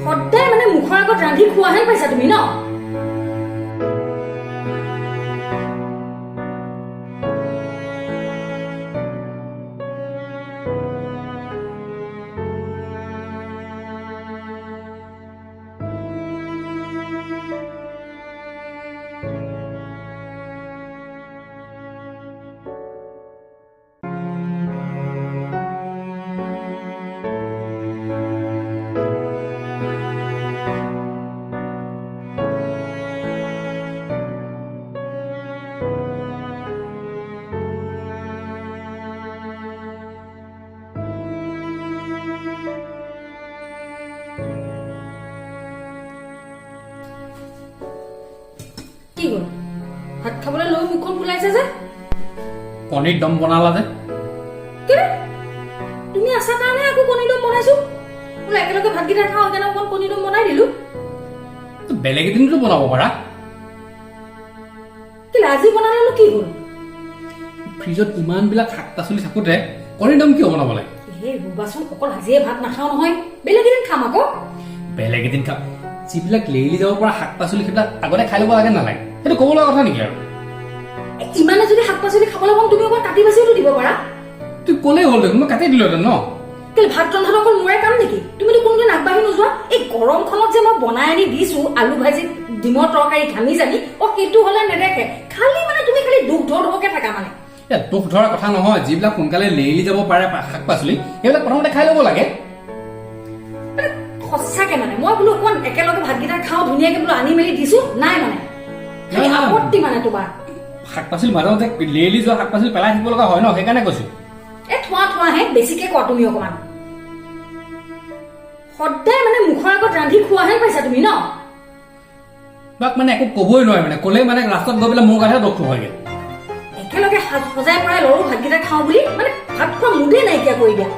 সদায় মানে মুখৰ আগত ৰান্ধি খোৱাহে পাইছা তুমি ন কি গল ভাত খাবলৈ লৈ মুখখন ফুলাইছে যে কণীৰ দম বনালা যে কি তুমি আছা কাৰণে আকৌ কণী দম বনাইছো বোলে একেলগে ভাতকেইটা খাওঁ সেইকাৰণে অকণ কণী দম বনাই দিলো বেলেগ এদিনতো বনাব পাৰা কি আজি বনালেনো কি হ'ল ফ্ৰিজত ইমানবিলাক শাক পাচলি থাকোঁতে কণীৰ দম কিয় বনাব লাগে এই ৰুবাচোন অকল আজিয়ে ভাত নাখাওঁ নহয় বেলেগ এদিন খাম আকৌ বেলেগ এদিন খাম যিবিলাক লেৰেলি যাব পৰা শাক পাচলি সেইবিলাক আগতে খাই ল'ব লাগে নালাগে সেইটো ক'ব লগা কথা নেকি আৰু ইমানে যদি শাক পাচলি খাবলৈ কম তুমি অকণ কাটি বাচিওতো দিব পাৰা তুই ক'লেই হ'ল দেখোন মই কাটি দিলোহেঁতেন ন কেলে ভাত ৰন্ধাটো অকল মোৰে কাম নেকি তুমিতো কোনোদিন আগবাঢ়ি নোযোৱা এই গৰমখনত যে মই বনাই আনি দিছো আলু ভাজি ডিমৰ তৰকাৰী ঘামি জানি সেইটো হ'লে নেদেখে খালি মানে তুমি খালি দুখ ধৰকে থাকা মানে দুখ ধৰা কথা নহয় যিবিলাক সোনকালে লেৰেলি যাব পাৰে শাক পাচলি সেইবিলাক প্ৰথমতে খাই ল'ব লাগে সঁচাকে মানে মই বোলো অকণ একেলগে ভাতকেইটা খাওঁ ধুনীয়াকে বোলো আনি মেলি দিছো নাই মানে আপত্তি মানে তোমাৰ শাক পাচলি মাজে মাজে লেৰেলি যোৱা শাক পাচলি পেলাই থাকিব লগা হয় ন সেইকাৰণে কৈছো থোৱাহে বেছিকে কোৱা তুমি অকমান সদায় মানে মুখৰ আগত ৰান্ধি খোৱাহে পাইছা তুমি ন বাক মানে একো ক'বই নোৱাৰে মানে ক'লে মানে ৰাস্তাত গৈ পেলাই মোৰ গাতহে দুখ হয়গে একেলগে সজাই পৰাই লৰো ভাতকেইটা খাওঁ বুলি মানে ভাত খোৱা মুদেই নাইকিয়া কৰি দিয়া